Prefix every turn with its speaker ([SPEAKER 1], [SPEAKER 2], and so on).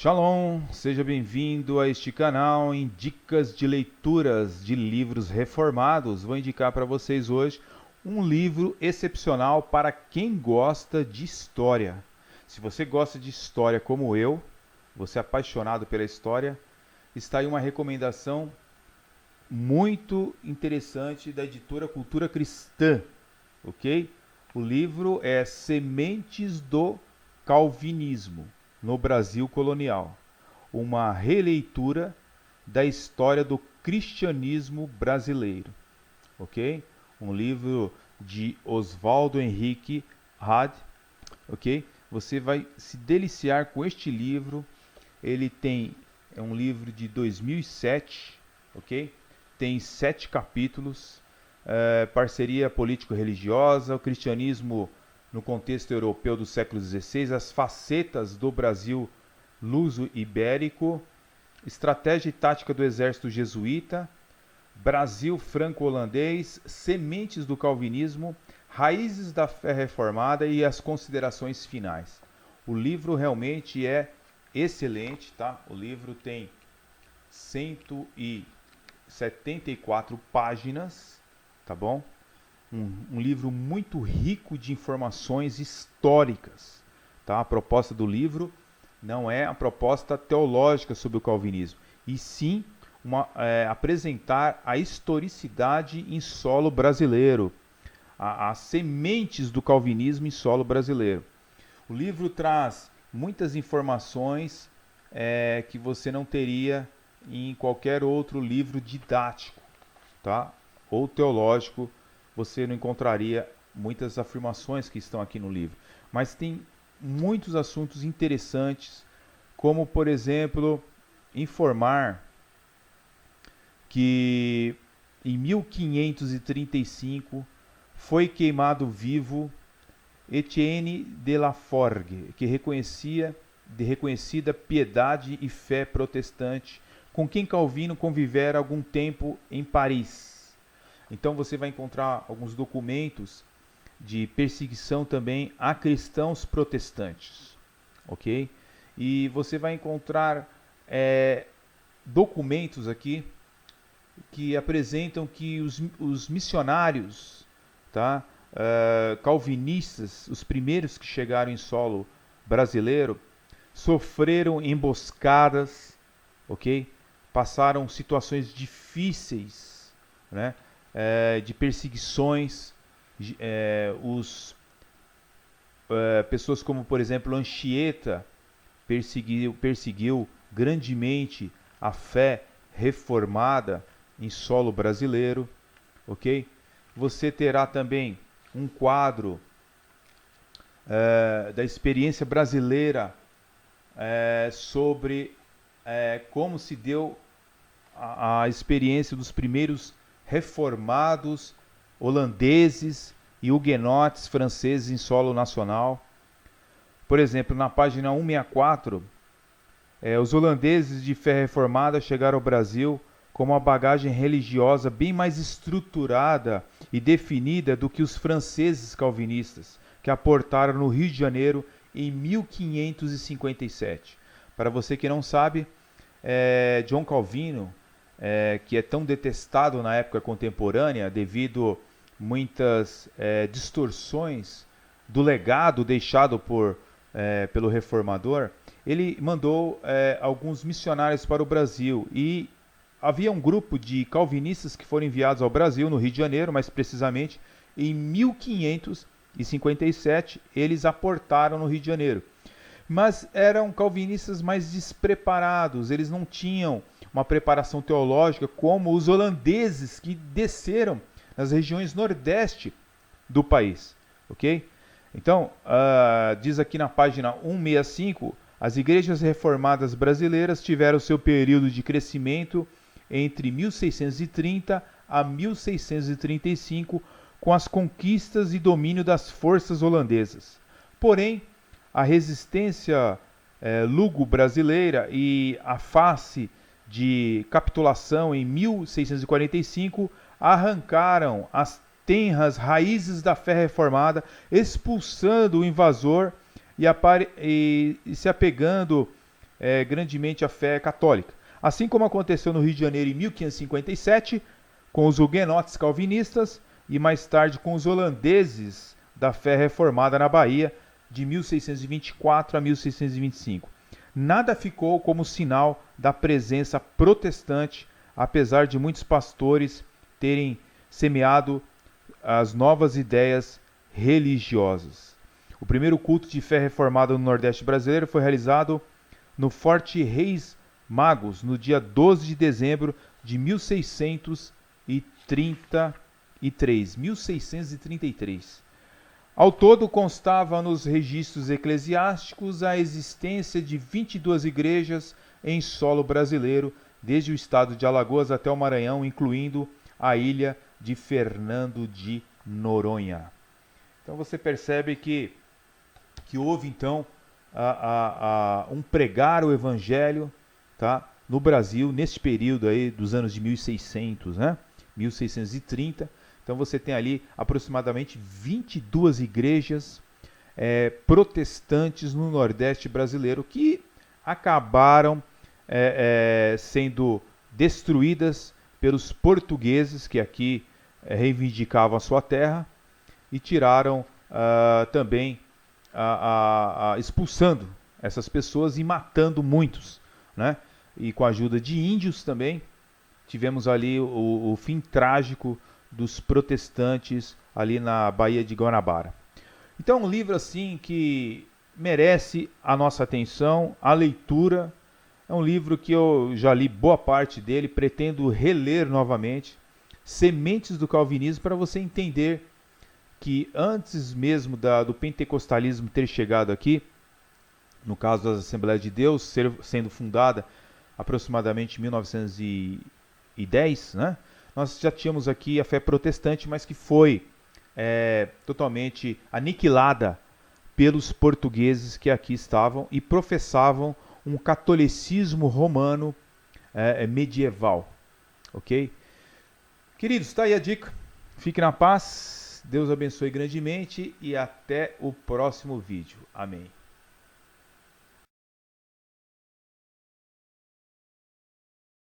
[SPEAKER 1] Shalom, seja bem-vindo a este canal em dicas de leituras de livros reformados. Vou indicar para vocês hoje um livro excepcional para quem gosta de história. Se você gosta de história como eu, você é apaixonado pela história, está aí uma recomendação muito interessante da editora Cultura Cristã, ok? O livro é Sementes do Calvinismo no Brasil Colonial, uma releitura da história do cristianismo brasileiro, ok? Um livro de Oswaldo Henrique Hard, ok? Você vai se deliciar com este livro. É um livro de 2007, ok? Tem 7 capítulos, parceria político-religiosa, o cristianismo no contexto europeu do século XVI, as facetas do Brasil luso-ibérico, estratégia e tática do exército jesuíta, Brasil franco-holandês, sementes do calvinismo, raízes da fé reformada e as considerações finais. O livro realmente é excelente, tá? O livro tem 174 páginas, tá bom? Um livro muito rico de informações históricas. Tá? A proposta do livro não é a proposta teológica sobre o calvinismo, e sim apresentar a historicidade em solo brasileiro, as sementes do calvinismo em solo brasileiro. O livro traz muitas informações que você não teria em qualquer outro livro didático, tá? Ou teológico. Você não encontraria muitas afirmações que estão aqui no livro. Mas tem muitos assuntos interessantes, como, por exemplo, informar que em 1535 foi queimado vivo Etienne de la Forgue, que reconhecida piedade e fé protestante, com quem Calvino convivera algum tempo em Paris. Então você vai encontrar alguns documentos de perseguição também a cristãos protestantes, ok? E você vai encontrar documentos aqui que apresentam que os missionários, tá? Calvinistas, os primeiros que chegaram em solo brasileiro, sofreram emboscadas, ok? Passaram situações difíceis, né? De perseguições, pessoas como, por exemplo, Anchieta perseguiu grandemente a fé reformada em solo brasileiro, ok? Você terá também um quadro da experiência brasileira sobre como se deu a experiência dos primeiros reformados holandeses e huguenotes franceses em solo nacional. Por exemplo, na página 164, os holandeses de fé reformada chegaram ao Brasil com uma bagagem religiosa bem mais estruturada e definida do que os franceses calvinistas, que aportaram no Rio de Janeiro em 1557. Para você que não sabe, John Calvino, que é tão detestado na época contemporânea devido muitas distorções do legado deixado pelo reformador, ele mandou alguns missionários para o Brasil, e havia um grupo de calvinistas que foram enviados ao Brasil, no Rio de Janeiro, mais precisamente em 1557, eles aportaram no Rio de Janeiro. Mas eram calvinistas mais despreparados, eles não tinham uma preparação teológica como os holandeses que desceram nas regiões nordeste do país, ok? Então, diz aqui na página 165, as igrejas reformadas brasileiras tiveram seu período de crescimento entre 1630 a 1635, com as conquistas e domínio das forças holandesas. Porém, a resistência lugo-brasileira e a face de capitulação em 1645 arrancaram as tenras raízes da fé reformada, expulsando o invasor e se apegando grandemente a fé católica. Assim como aconteceu no Rio de Janeiro em 1557, com os huguenotes calvinistas, e mais tarde com os holandeses da fé reformada na Bahia, de 1624 a 1625. Nada ficou como sinal da presença protestante, apesar de muitos pastores terem semeado as novas ideias religiosas. O primeiro culto de fé reformada no Nordeste brasileiro foi realizado no Forte Reis Magos, no dia 12 de dezembro de 1633. Ao todo, constava nos registros eclesiásticos a existência de 22 igrejas em solo brasileiro, desde o estado de Alagoas até o Maranhão, incluindo a ilha de Fernando de Noronha. Então você percebe que houve então um pregar o evangelho, tá, no Brasil neste período aí dos anos de 1600, né? 1630. Então você tem ali aproximadamente 22 igrejas protestantes no Nordeste brasileiro que acabaram sendo destruídas pelos portugueses que aqui reivindicavam a sua terra e tiraram também expulsando essas pessoas e matando muitos, né? E com a ajuda de índios também, tivemos ali o fim trágico dos protestantes ali na Baía de Guanabara. Então é um livro assim que merece a nossa atenção, a leitura. É um livro que eu já li boa parte dele, pretendo reler novamente. Sementes do Calvinismo, para você entender que antes mesmo do pentecostalismo ter chegado aqui, no caso das Assembleias de Deus, sendo fundada aproximadamente em 1910, né? Nós já tínhamos aqui a fé protestante, mas que foi totalmente aniquilada pelos portugueses que aqui estavam e professavam um catolicismo romano medieval. Ok? Queridos, está aí a dica. Fique na paz. Deus abençoe grandemente e até o próximo vídeo. Amém.